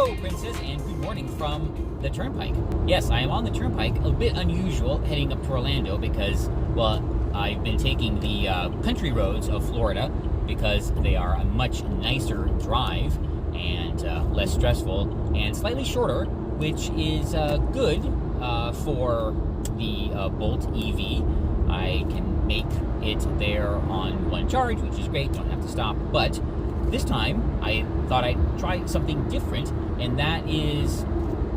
Hello, Princess, and good morning from the Turnpike. Yes, I am on the Turnpike, a bit unusual, heading up to Orlando because, well, I've been taking the country roads of Florida because they are a much nicer drive and less stressful and slightly shorter, which is good for the Bolt EV. I can make it there on one charge, which is great, don't have to stop, but this time, I thought I'd try something different, and that is,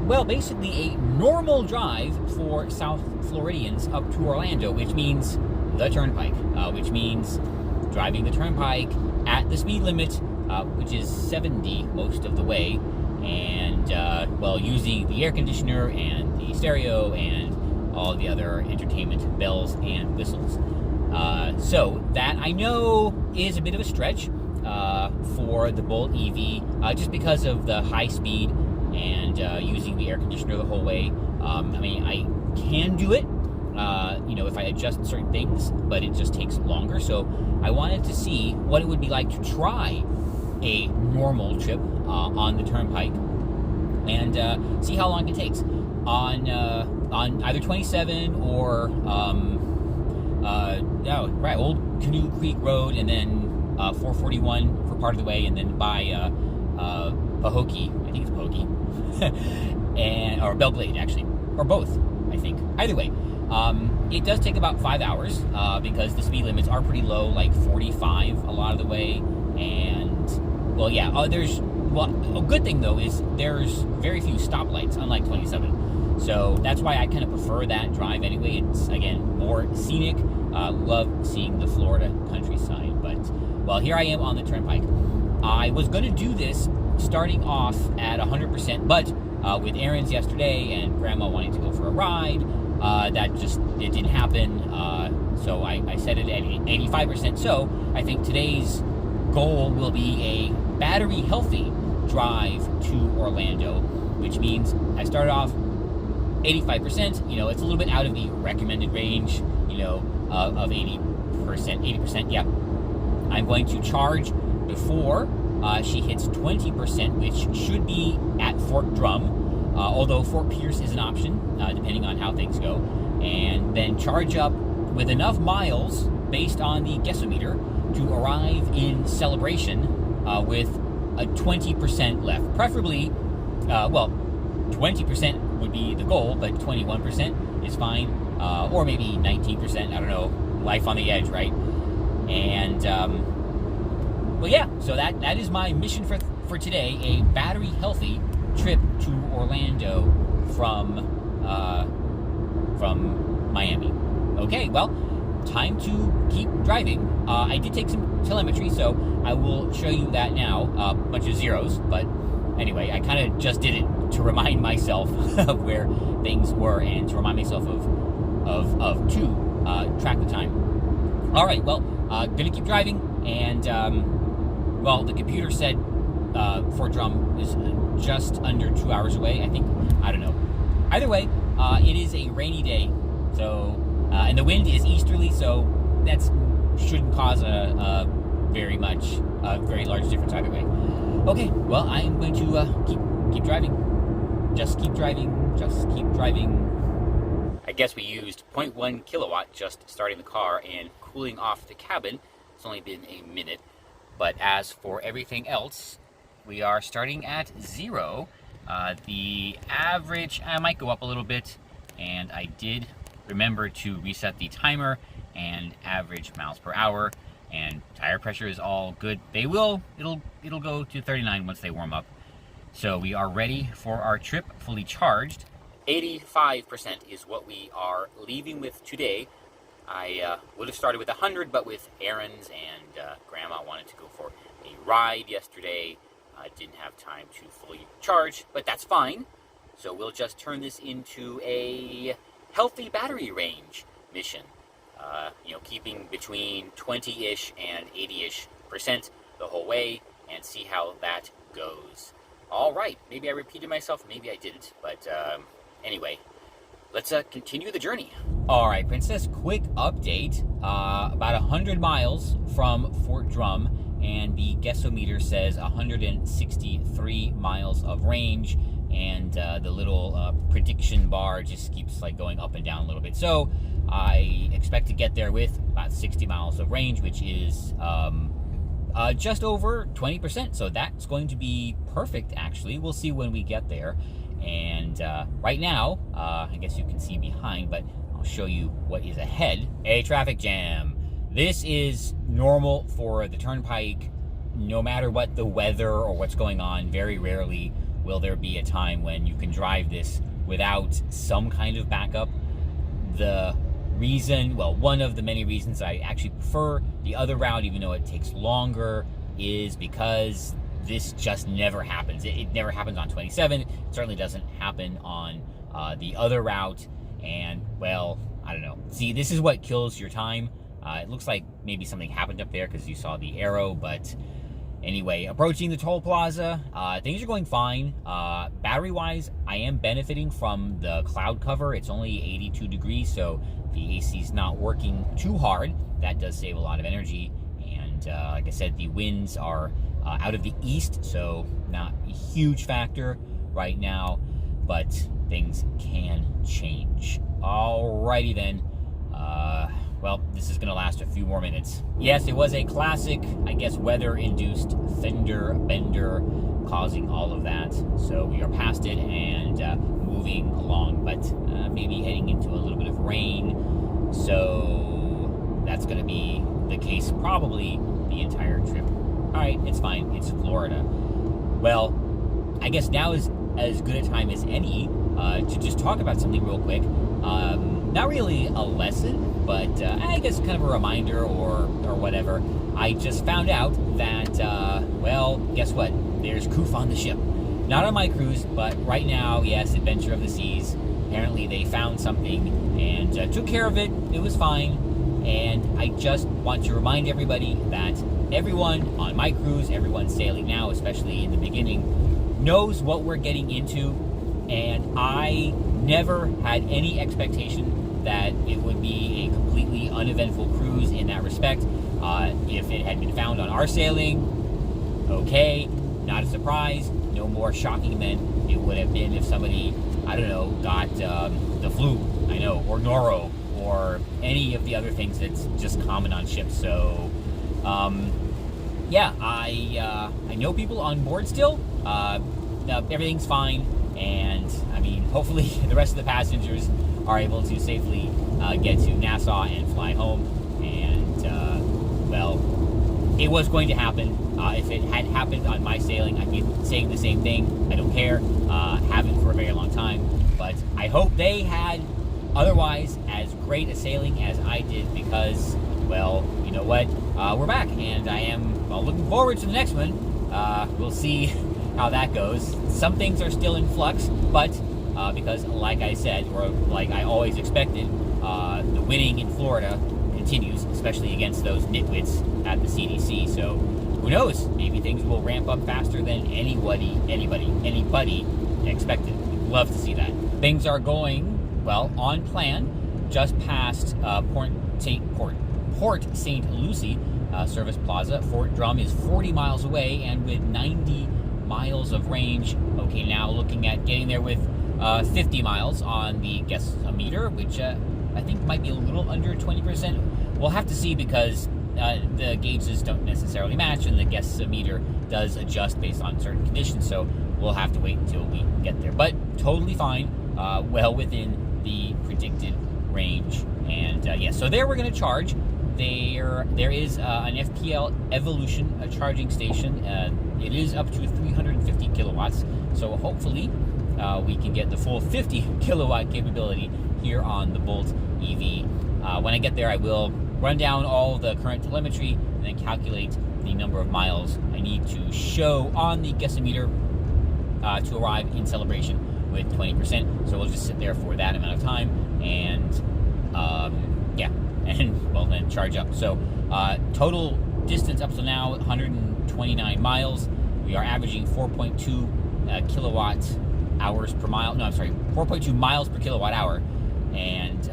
well, basically a normal drive for South Floridians up to Orlando, which means the Turnpike, which means driving the Turnpike at the speed limit, which is 70 most of the way, and, well, using the air conditioner and the stereo and all the other entertainment bells and whistles. So that, I know, is a bit of a stretch, for the Bolt EV, just because of the high speed and using the air conditioner the whole way. I mean, I can do it, you know, if I adjust certain things, but it just takes longer. So I wanted to see what it would be like to try a normal trip on the Turnpike and see how long it takes on either 27 or Old Canoe Creek Road, and then 441 for part of the way, and then by Pahokee, I think it's Pahokee, or Belle Glade, actually, or both, I think. Either way, it does take about 5 hours because the speed limits are pretty low, like 45 a lot of the way, and, well, yeah, a good thing, though, is there's very few stoplights, unlike 27, so that's why I kind of prefer that drive anyway. It's, again, more scenic. Love seeing the Florida countryside, but, well, here I am on the Turnpike. I was going to do this starting off at 100%, but with errands yesterday and Grandma wanting to go for a ride, it didn't happen, so I set it at 85%. So I think today's goal will be a battery-healthy drive to Orlando, which means I started off 85%, you know, it's a little bit out of the recommended range, you know, of 80%, yeah. I'm going to charge before she hits 20%, which should be at Fort Drum, although Fort Pierce is an option, depending on how things go, and then charge up with enough miles based on the guessometer to arrive in Celebration with a 20% left. Preferably, well, 20% would be the goal, but 21% is fine, or maybe 19%, I don't know, life on the edge, right? And, well, yeah, so that is my mission for today, a battery-healthy trip to Orlando from Miami. Okay, well, time to keep driving. I did take some telemetry, so I will show you that now, a bunch of zeros, but anyway, I kind of just did it to remind myself of where things were and to remind myself to track the time. All right, well, gonna keep driving, and well, the computer said Fort Drum is just under 2 hours away, I think. I don't know. Either way, it is a rainy day, so and the wind is easterly, so that shouldn't cause a very large difference either way. Okay, well, I am going to keep driving. Just keep driving. Just keep driving. I guess we used 0.1 kilowatt just starting the car and cooling off the cabin. It's only been a minute. But as for everything else, we are starting at 0. The average, I might go up a little bit, and I did remember to reset the timer and average miles per hour, and tire pressure is all good. It'll go to 39 once they warm up. So we are ready for our trip, fully charged. 85% is what we are leaving with today. I would have started with 100, but with errands and Grandma wanted to go for a ride yesterday. Didn't have time to fully charge, but that's fine. So we'll just turn this into a healthy battery range mission. You know, keeping between 20-ish and 80-ish% the whole way, and see how that goes. All right, maybe I repeated myself, maybe I didn't, but anyway, let's continue the journey. All right, Princess, quick update. About 100 miles from Fort Drum, and the guessometer says 163 miles of range, and the little prediction bar just keeps like going up and down a little bit. So I expect to get there with about 60 miles of range, which is just over 20%. So that's going to be perfect, actually. We'll see when we get there. And right now, I guess you can see behind, but I'll show you what is ahead. A traffic jam. This is normal for the Turnpike. No matter what the weather or what's going on, very rarely will there be a time when you can drive this without some kind of backup. The reason, well, one of the many reasons I actually prefer the other route, even though it takes longer, is because this just never happens. It never happens on 27. It certainly doesn't happen on the other route. And, well, I don't know. See, this is what kills your time. It looks like maybe something happened up there because you saw the arrow, but anyway, approaching the toll plaza, things are going fine. Battery-wise, I am benefiting from the cloud cover. It's only 82 degrees, so the AC's not working too hard. That does save a lot of energy, and like I said, the winds are out of the east, so not a huge factor right now, but things can change. Alrighty then. Well, this is going to last a few more minutes. Yes, it was a classic, I guess, weather-induced fender bender causing all of that. So we are past it and moving along, but maybe heading into a little bit of rain. So that's going to be the case probably the entire trip. All right, it's fine. It's Florida. Well, I guess now is as good a time as any to just talk about something real quick. Not really a lesson, but I guess kind of a reminder or whatever. I just found out that, well, guess what? There's Koof on the ship. Not on my cruise, but right now, yes, Adventure of the Seas. Apparently they found something and took care of it. It was fine. And I just want to remind everybody that everyone on my cruise, everyone sailing now, especially in the beginning, knows what we're getting into. And I never had any expectation that it would be a completely uneventful cruise in that respect. If it had been found on our sailing, okay, not a surprise. No more shocking than it would have been if somebody, I don't know, got the flu, I know, or noro, or any of the other things that's just common on ships. So, yeah, I know people on board still. Everything's fine, and I mean, hopefully the rest of the passengers are able to safely get to Nassau and fly home. And, well, it was going to happen. If it had happened on my sailing, I'd be saying the same thing. I don't care. Haven't for a very long time. But I hope they had otherwise as great a sailing as I did, because, well, you know what? We're back, and I am looking forward to the next one. We'll see how that goes. Some things are still in flux, but because, like I said, or like I always expected, the winning in Florida continues, especially against those nitwits at the CDC. So who knows? Maybe things will ramp up faster than anybody expected. We'd love to see that. Things are going, well, on plan. Just past Port St. Lucie Service Plaza. Fort Drum is 40 miles away, and with 90 miles of range. Okay, now looking at getting there with 50 miles on the guessometer, which I think might be a little under 20%. We'll have to see, because the gauges don't necessarily match, and the guessometer does adjust based on certain conditions, so we'll have to wait until we get there. But totally fine, well within the predicted range. And yeah, so there we're going to charge. There is an FPL Evolution charging station. It is up to 350 kilowatts, so hopefully we can get the full 50 kilowatt capability here on the Bolt EV. When I get there, I will run down all the current telemetry and then calculate the number of miles I need to show on the guessometer to arrive in celebration with 20%. So we'll just sit there for that amount of time, and yeah, and well, then charge up. So total distance up to now 129 miles. We are averaging 4.2 kilowatt hours per mile. No, I'm sorry, 4.2 miles per kilowatt hour, and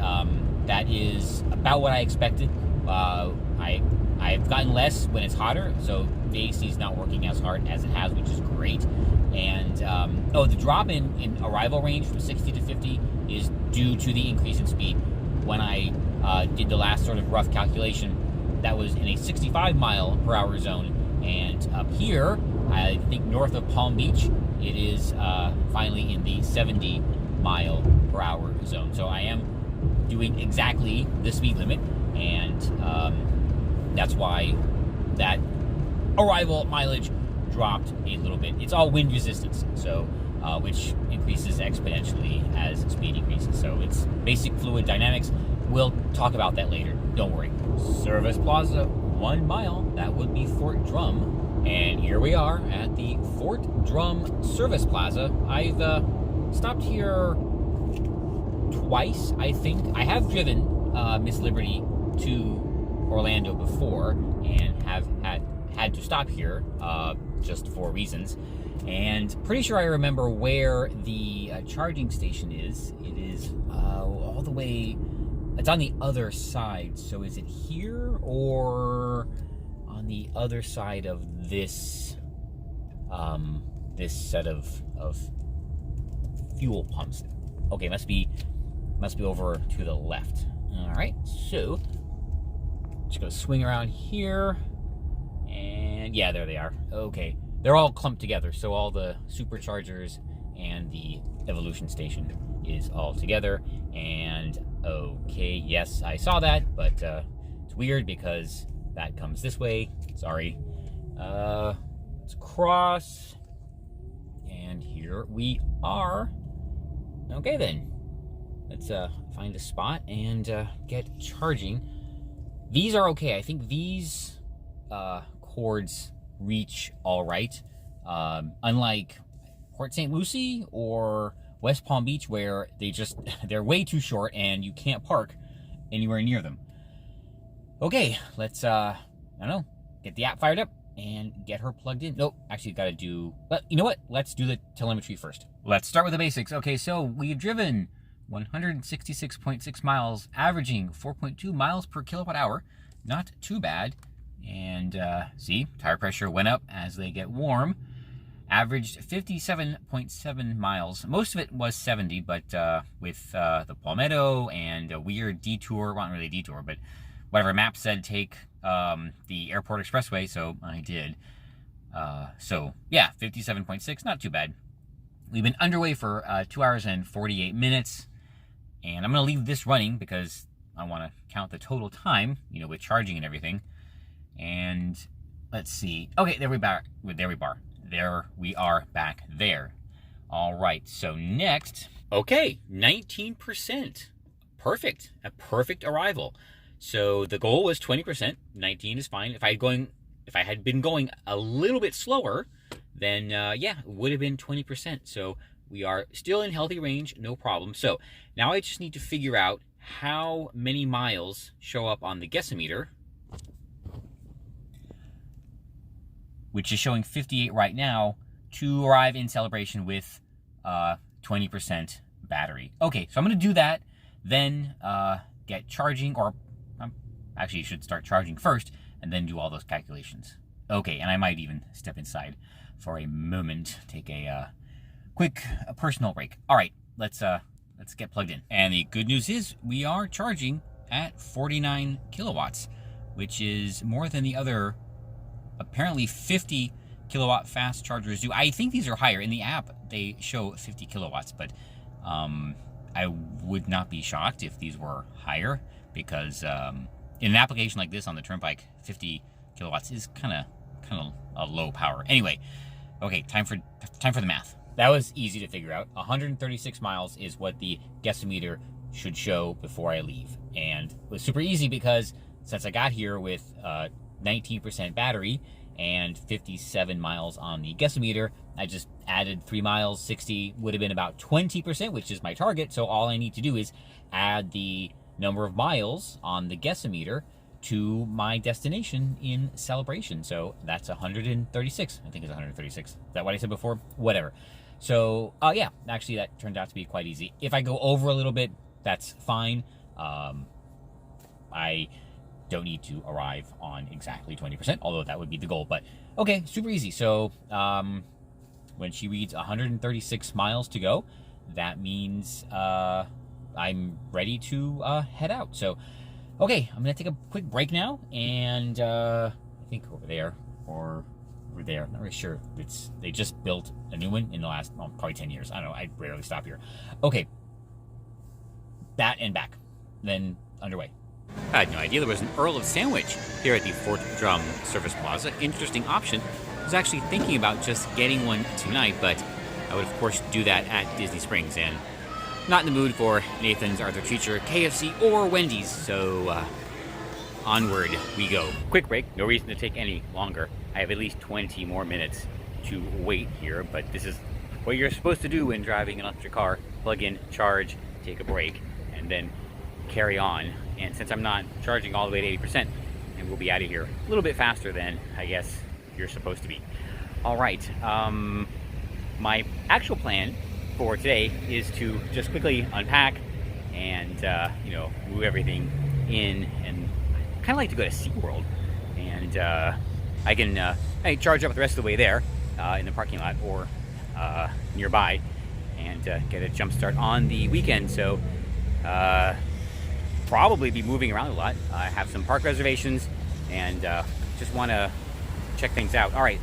that is about what I expected. I I've gotten less when it's hotter, so the AC is not working as hard as it has, which is great. And, the drop in arrival range from 60 to 50 is due to the increase in speed. When I did the last sort of rough calculation, that was in a 65 mile per hour zone. And up here, I think north of Palm Beach, it is finally in the 70 mile per hour zone. So I am doing exactly the speed limit, and that's why that arrival mileage dropped a little bit. It's all wind resistance, so which increases exponentially as speed increases. So it's basic fluid dynamics. We'll talk about that later. Don't worry. Service Plaza, 1 mile. That would be Fort Drum. And here we are at the Fort Drum Service Plaza. I've stopped here twice, I think. I have driven Miss Liberty to Orlando before and have had to stop here just for reasons. And pretty sure I remember where the charging station is. It is all the way... It's on the other side. So is it here or on the other side of this this set of fuel pumps? Okay, must be over to the left. All right, so just gonna swing around here, and yeah, there they are. Okay, they're all clumped together, so all the superchargers and the evolution station is all together. And okay, yes, I saw that, but it's weird because that comes this way. Sorry. Let's cross, and here we are. Okay then, let's find a spot and get charging. These are okay. I think these cords reach all right, unlike Port St. Lucie or West Palm Beach, where they're way too short and you can't park anywhere near them. Okay, let's I don't know, get the app fired up and get her plugged in. Nope, actually gotta do, but you know what? Let's do the telemetry first. Let's start with the basics. Okay, so we've driven 166.6 miles, averaging 4.2 miles per kilowatt hour. Not too bad. And see, tire pressure went up as they get warm. Averaged 57.7 miles. Most of it was 70, but with the Palmetto and a weird detour, well, not really a detour, but whatever map said, take the airport expressway, so I did. So yeah, 57.6, not too bad. We've been underway for 2 hours and 48 minutes, and I'm going to leave this running because I want to count the total time, you know, with charging and everything. And let's see. Okay, there we are back there. All right, so next, okay, 19%. Perfect, a perfect arrival. So the goal was 20%, 19 is fine. If I had been going a little bit slower, then yeah, it would have been 20%. So we are still in healthy range, no problem. So now I just need to figure out how many miles show up on the guessometer, which is showing 58 right now, to arrive in celebration with 20% battery. Okay, so I'm going to do that, then get charging, or actually you should start charging first, and then do all those calculations. Okay, and I might even step inside for a moment, take a quick personal break. All right, let's get plugged in. And the good news is we are charging at 49 kilowatts, which is more than the other apparently 50 kilowatt fast chargers do. I think these are higher. In the app, they show 50 kilowatts, but I would not be shocked if these were higher, because in an application like this on the Turnpike, 50 kilowatts is kind of a low power. Anyway, okay, time for the math. That was easy to figure out. 136 miles is what the guessometer should show before I leave. And it was super easy because since I got here with 19% battery and 57 miles on the guessometer, I just added 3 miles. 60 would have been about 20%, which is my target. So all I need to do is add the number of miles on the guessometer to my destination in celebration. So that's 136. I think it's 136. Is that what I said before? Whatever. So yeah, actually that turned out to be quite easy. If I go over a little bit, that's fine. I don't need to arrive on exactly 20%, although that would be the goal. But okay, super easy. So when she reads 136 miles to go, that means I'm ready to head out. So okay, I'm gonna take a quick break now, and I think over there or over there, I'm not really sure. They just built a new one in the last probably 10 years. I don't know, I rarely stop here. Okay, that and back, then underway. I had no idea there was an Earl of Sandwich here at the Fort Drum Service Plaza. Interesting option. I was actually thinking about just getting one tonight, but I would of course do that at Disney Springs, and not in the mood for Nathan's, Arthur Teacher, KFC, or Wendy's, so onward we go. Quick break, no reason to take any longer. I have at least 20 more minutes to wait here, but this is what you're supposed to do when driving an electric car. Plug in, charge, take a break, and then carry on. And since I'm not charging all the way to 80%, and we'll be out of here a little bit faster than I guess you're supposed to be. All right, my actual plan for today is to just quickly unpack and move everything in, and I kind of like to go to SeaWorld, and I can charge up the rest of the way there in the parking lot or nearby, and get a jump start on the weekend. So probably be moving around a lot. I have some park reservations, and just want to check things out. All right,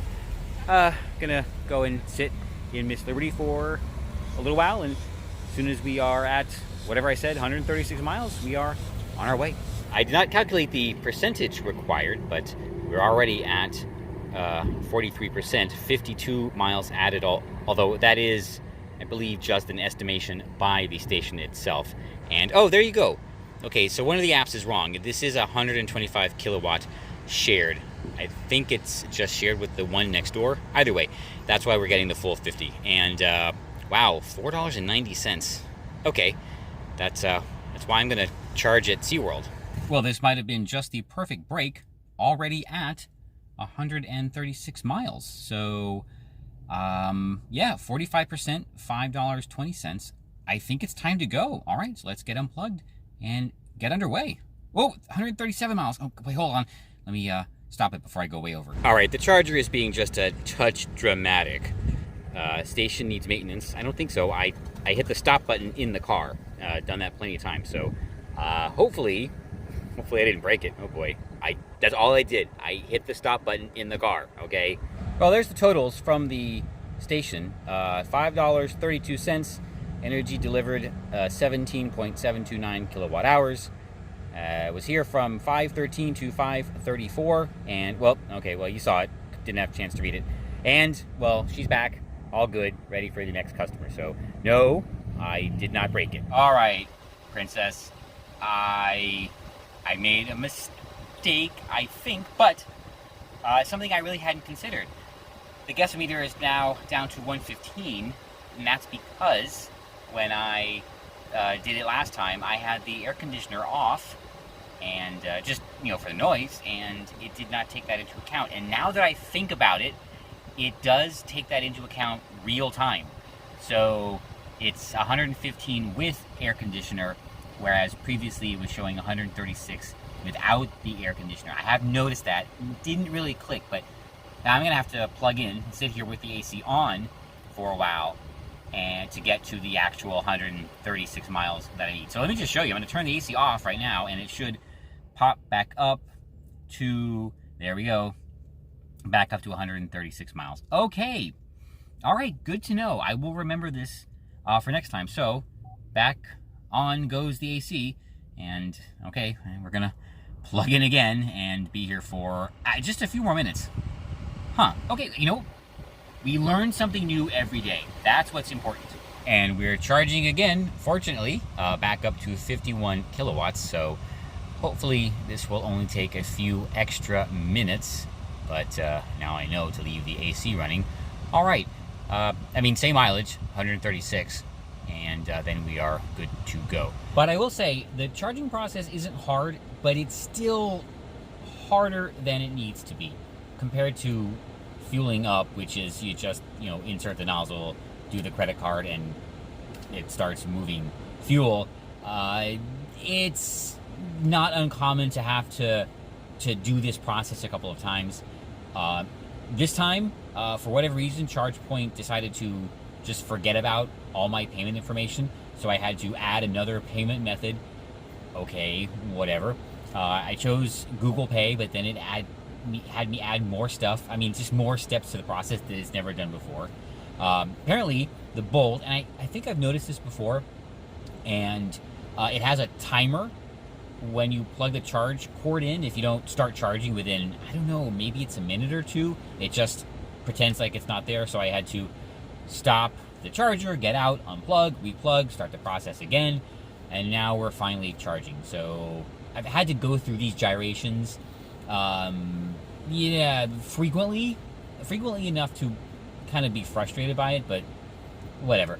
gonna go and sit in Miss Liberty for a little while, and as soon as we are at whatever I said, 136 miles, we are on our way. I did not calculate the percentage required, but we're already at 43%, 52 miles added, although that is, I believe, just an estimation by the station itself. And oh, there you go. Okay, so one of the apps is wrong. This is 125 kilowatt shared. I think it's just shared with the one next door. Either way, that's why we're getting the full 50. And wow, $4.90. Okay, that's why I'm gonna charge at SeaWorld. Well, this might have been just the perfect break, already at 136 miles. So yeah, 45%, $5.20. I think it's time to go. All right, so let's get unplugged and get underway. Whoa, 137 miles. Oh, wait, hold on. Let me stop it before I go way over. All right, the charger is being just a touch dramatic. Station needs maintenance. I don't think so. I hit the stop button in the car. Done that plenty of times. So hopefully I didn't break it. Oh boy. That's all I did. I hit the stop button in the car, okay? Well, there's the totals from the station. $5.32. Energy delivered 17.729 kilowatt hours. Was here from 5:13 to 5:34, and well, okay, well, you saw it. Didn't have a chance to read it. And well, she's back, all good, ready for the next customer. So no, I did not break it. All right, princess, I made a mistake, I think, but something I really hadn't considered. The guessometer is now down to 115, and that's because when I did it last time, I had the air conditioner off, and just, for the noise, and it did not take that into account. And now that I think about it, it does take that into account real time. So it's 115 with air conditioner, whereas previously it was showing 136 without the air conditioner. I have noticed that. It didn't really click, but now I'm gonna have to plug in and sit here with the AC on for a while, and to get to the actual 136 miles that I need. So let me just show you. I'm gonna turn the AC off right now, and it should pop back up to, there we go, back up to 136 miles. Okay, all right, good to know. I will remember this for next time. So back on goes the AC, and okay, we're gonna plug in again and be here for just a few more minutes. Huh, okay, we learn something new every day. That's what's important. And we're charging again, fortunately, back up to 51 kilowatts. So hopefully this will only take a few extra minutes. But now I know to leave the AC running. All right, same mileage, 136. And then we are good to go. But I will say, the charging process isn't hard, but it's still harder than it needs to be compared to fueling up, which is you just insert the nozzle, do the credit card, and it starts moving fuel. It's not uncommon to have to to do this process a couple of times. This time, for whatever reason, ChargePoint decided to just forget about all my payment information, so I had to add another payment method. Okay, whatever. I chose Google Pay, but then it had me add more stuff. I mean, just more steps to the process that it's never done before. Apparently, the Bolt, and I think I've noticed this before, and it has a timer when you plug the charge cord in. If you don't start charging within, I don't know, maybe it's a minute or two, it just pretends like it's not there. So I had to stop the charger, get out, unplug, replug, start the process again, and now we're finally charging. So I've had to go through these gyrations, frequently enough to kind of be frustrated by it, but whatever.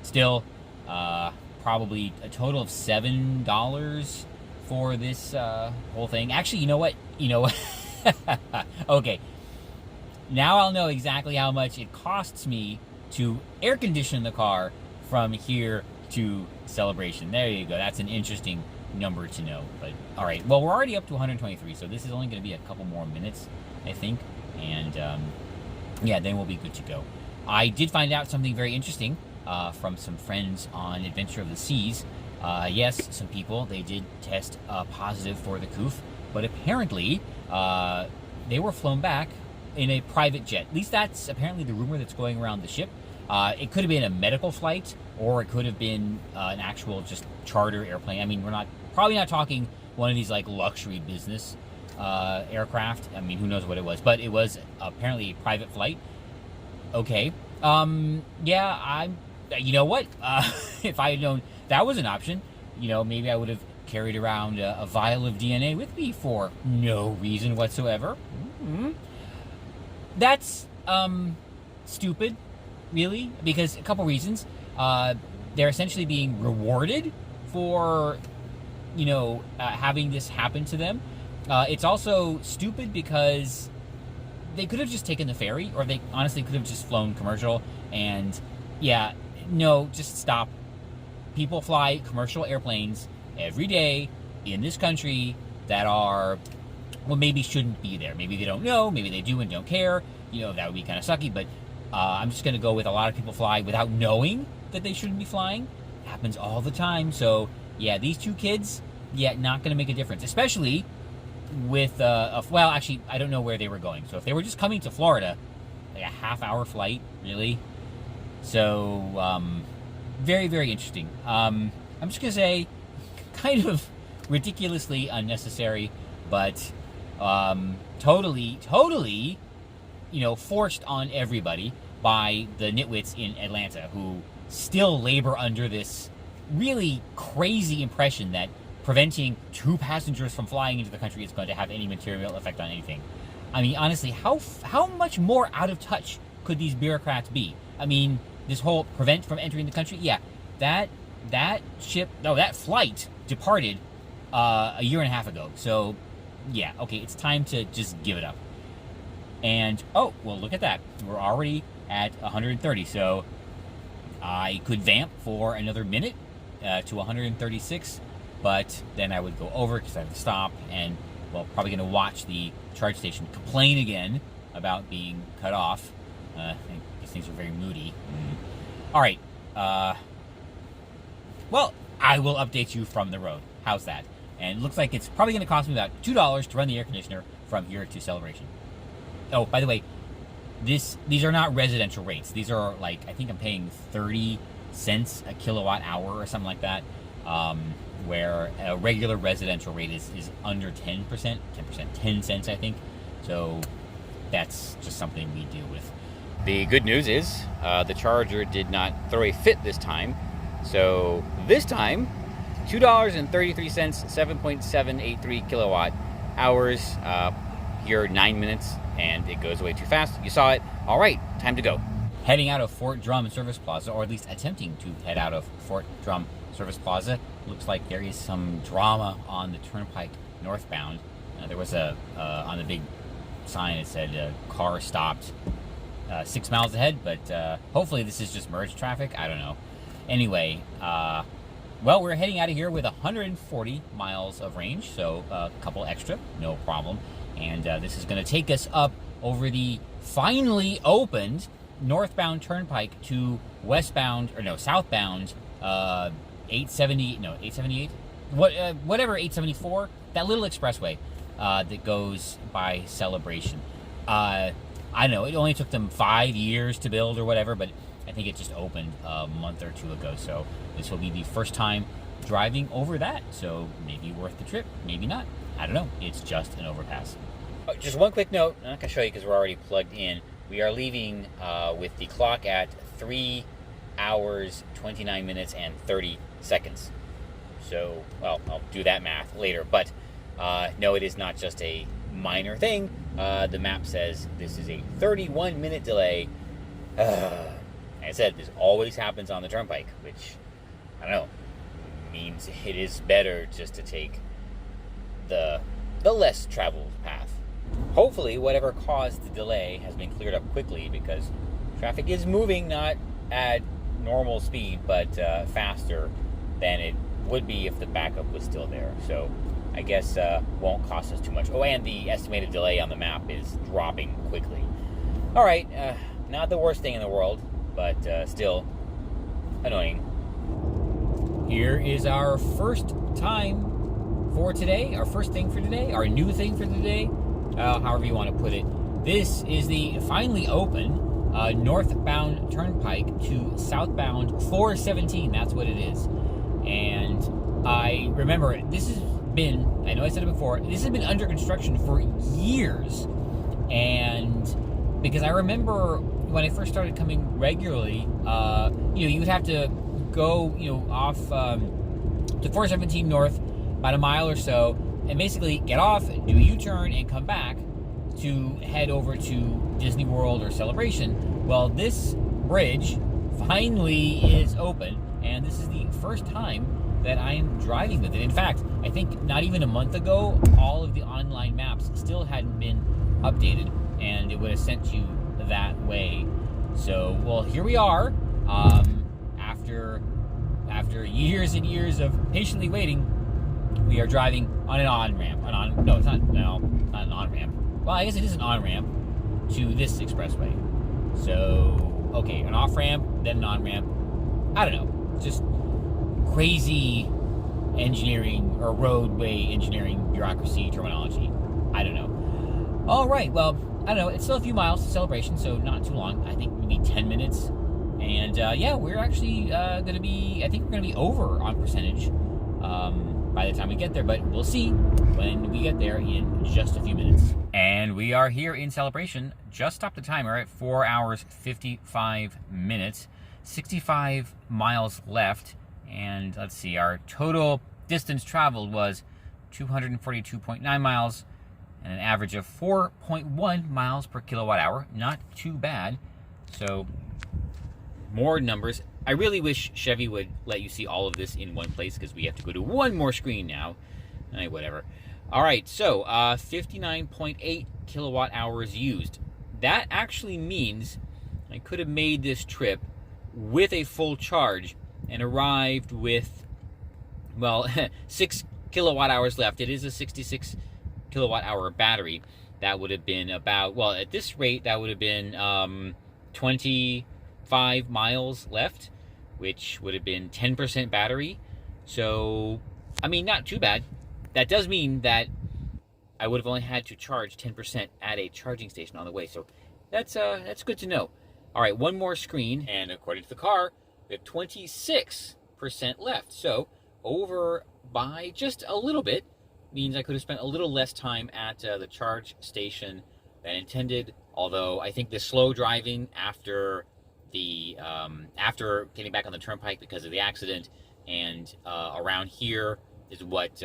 Still, probably a total of $7 for this whole thing. Actually, you know what? Okay. Now I'll know exactly how much it costs me to air condition the car from here to Celebration. There you go. That's an interesting number to know. But all right. Well, we're already up to 123, so this is only going to be a couple more minutes, I think. And yeah, then we'll be good to go. I did find out something very interesting from some friends on Adventure of the Seas. Yes, some people, they did test positive for the COOF, but apparently they were flown back in a private jet. At least that's apparently the rumor that's going around the ship. It could have been a medical flight, or it could have been an actual just charter airplane. I mean, we're probably not talking one of these like luxury business aircraft. I mean, who knows what it was, but it was apparently a private flight. Okay. Yeah, you know what? If I had known that was an option, maybe I would have carried around a vial of DNA with me for no reason whatsoever. Mm-hmm. That's stupid, really, because a couple reasons. They're essentially being rewarded for, having this happen to them. It's also stupid because they could have just taken the ferry, or they honestly could have just flown commercial. And yeah, no, just stop. People fly commercial airplanes every day in this country that are, well, maybe shouldn't be there. Maybe they don't know. Maybe they do and don't care. That would be kind of sucky. But I'm just going to go with a lot of people fly without knowing that they shouldn't be flying. It happens all the time. So yeah, these two kids, not going to make a difference, especially with well, actually, I don't know where they were going. So if they were just coming to Florida, like a half-hour flight, really. So very, very interesting. I'm just gonna say, kind of ridiculously unnecessary, but totally, forced on everybody by the nitwits in Atlanta who still labor under this really crazy impression that preventing 2 passengers from flying into the country is going to have any material effect on anything. I mean, honestly, how much more out of touch could these bureaucrats be? I mean, this whole prevent from entering the country, that flight departed a year and a half ago. So, yeah, okay, it's time to just give it up. And, oh, well, look at that. We're already at 130, so I could vamp for another minute to 136, but then I would go over because I have to stop and, well, probably going to watch the charge station complain again about being cut off. I think these things are very moody. All right. Well, I will update you from the road. How's that? And it looks like it's probably going to cost me about $2 to run the air conditioner from here to Celebration. Oh, by the way, these are not residential rates. These are like, I think I'm paying 30 cents a kilowatt hour or something like that, where a regular residential rate is under 10%, 10 cents, I think. So that's just something we deal with. The good news is the charger did not throw a fit this time. So this time, $2.33, 7.783 kilowatt hours. Here, 9 minutes, and it goes away too fast. You saw it. All right, time to go. Heading out of Fort Drum Service Plaza, or at least attempting to head out of Fort Drum Service Plaza. Looks like there is some drama on the Turnpike northbound. There was on the big sign, it said car stopped 6 miles ahead, but hopefully this is just merge traffic. I don't know. Anyway, Well, we're heading out of here with 140 miles of range, so a couple extra, no problem. And this is going to take us up over the finally opened northbound Turnpike to southbound 878, whatever 874, that little expressway that goes by Celebration. I know it only took them 5 years to build or whatever, but I think it just opened a month or two ago. So this will be the first time driving over that. So maybe worth the trip, maybe not. I don't know. It's just an overpass. Just one quick note. I'm not going to show you because we're already plugged in. We are leaving with the clock at 3 hours, 29 minutes, and 30 seconds. So, well, I'll do that math later. But no, it is not just a minor thing. The map says this is a 31-minute delay. Like I said, this always happens on the Turnpike, which, I don't know, means it is better just to take the less traveled path. Hopefully, whatever caused the delay has been cleared up quickly, because traffic is moving not at normal speed, but faster than it would be if the backup was still there. So I guess won't cost us too much. Oh, and the estimated delay on the map is dropping quickly. All right, not the worst thing in the world, but still annoying. Here is our first time for today, our first thing for today, our new thing for today, however you want to put it. This is the finally open northbound Turnpike to southbound 417. That's what it is. And I remember this has been, I know I said it before, this has been under construction for years. And because I remember when I first started coming regularly, you would have to go, off to 417 north about a mile or so, and basically get off, do a U-turn, and come back to head over to Disney World or Celebration. Well, this bridge finally is open, and this is the first time that I'm driving with it. In fact, I think not even a month ago, all of the online maps still hadn't been updated, and it would have sent you that way. So, well, here we are, after years and years of patiently waiting. We are driving on an on-ramp. Not an on-ramp. Well, I guess it is an on-ramp to this expressway. So, okay, an off-ramp, then an on-ramp. I don't know. Just crazy engineering or roadway engineering bureaucracy terminology. I don't know. All right, well, I don't know. It's still a few miles to Celebration, so not too long. I think maybe 10 minutes. And, yeah, we're actually going to be, I think we're going to be over on percentage by the time we get there, but we'll see when we get there in just a few minutes. And we are here in Celebration. Just stopped the timer at 4 hours, 55 minutes, 65 miles left. And let's see, our total distance traveled was 242.9 miles and an average of 4.1 miles per kilowatt hour. Not too bad. So more numbers. I really wish Chevy would let you see all of this in one place, because we have to go to one more screen now. Whatever. All right, so 59.8 kilowatt hours used. That actually means I could have made this trip with a full charge and arrived with, well, 6 kilowatt hours left. It is a 66 kilowatt hour battery. That would have been about, well, at this rate, that would have been 25 miles left, which would have been 10% battery. So, I mean, not too bad. That does mean that I would have only had to charge 10% at a charging station on the way. So that's good to know. All right, one more screen, and according to the car, we have 26% left. So over by just a little bit means I could have spent a little less time at the charge station than intended. Although I think the slow driving after getting back on the Turnpike because of the accident and around here is what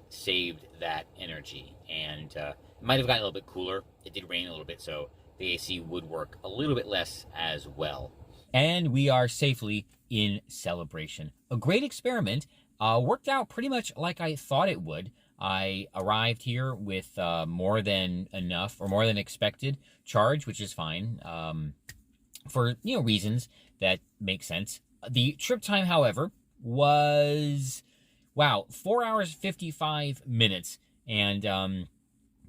saved that energy. And it might have gotten a little bit cooler. It did rain a little bit, so the AC would work a little bit less as well. And we are safely in Celebration. A great experiment. Worked out pretty much like I thought it would. I arrived here with more than enough, or more than expected, charge, which is fine. For reasons that make sense. The trip time, however, was, wow, 4 hours, 55 minutes. And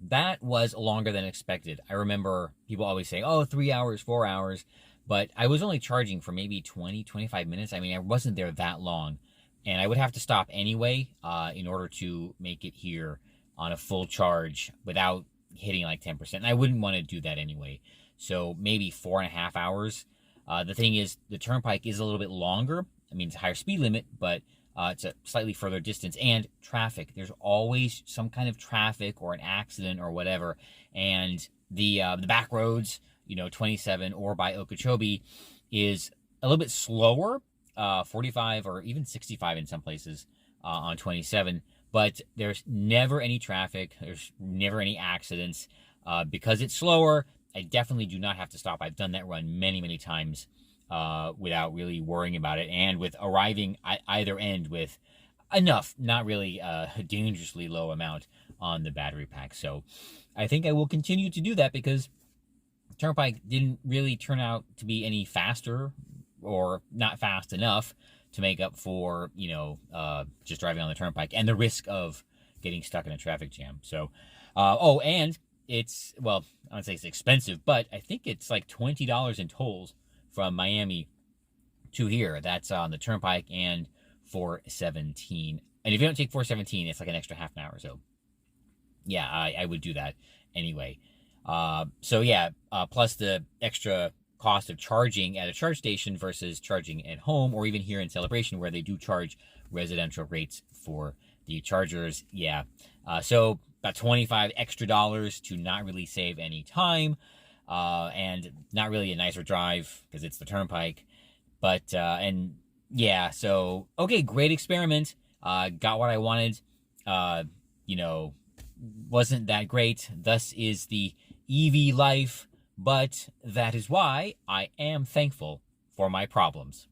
that was longer than expected. I remember people always saying, oh, 3 hours, 4 hours. But I was only charging for maybe 20, 25 minutes. I mean, I wasn't there that long. And I would have to stop anyway in order to make it here on a full charge without hitting like 10%. And I wouldn't want to do that anyway. So maybe 4.5 hours. The thing is, the Turnpike is a little bit longer. I mean, it's a higher speed limit, but it's a slightly further distance. And traffic. There's always some kind of traffic or an accident or whatever. And the back roads, 27 or by Okeechobee, is a little bit slower, 45 or even 65 in some places on 27. But there's never any traffic. There's never any accidents. Because it's slower, I definitely do not have to stop. I've done that run many, many times without really worrying about it. And with arriving at either end with enough, not really a dangerously low amount on the battery pack. So I think I will continue to do that because Turnpike didn't really turn out to be any faster or not fast enough to make up for, just driving on the Turnpike and the risk of getting stuck in a traffic jam. So, and it's, well, I don't say it's expensive, but I think it's like $20 in tolls from Miami to here. That's on the Turnpike and 417. And if you don't take 417, it's like an extra half an hour. So, yeah, I would do that anyway. Plus the extra cost of charging at a charge station versus charging at home, or even here in Celebration where they do charge residential rates for the chargers. So about $25 extra to not really save any time, and not really a nicer drive because it's the Turnpike. But so okay, great experiment. Got what I wanted. Wasn't that great. Thus is the EV life, but that is why I am thankful for my problems.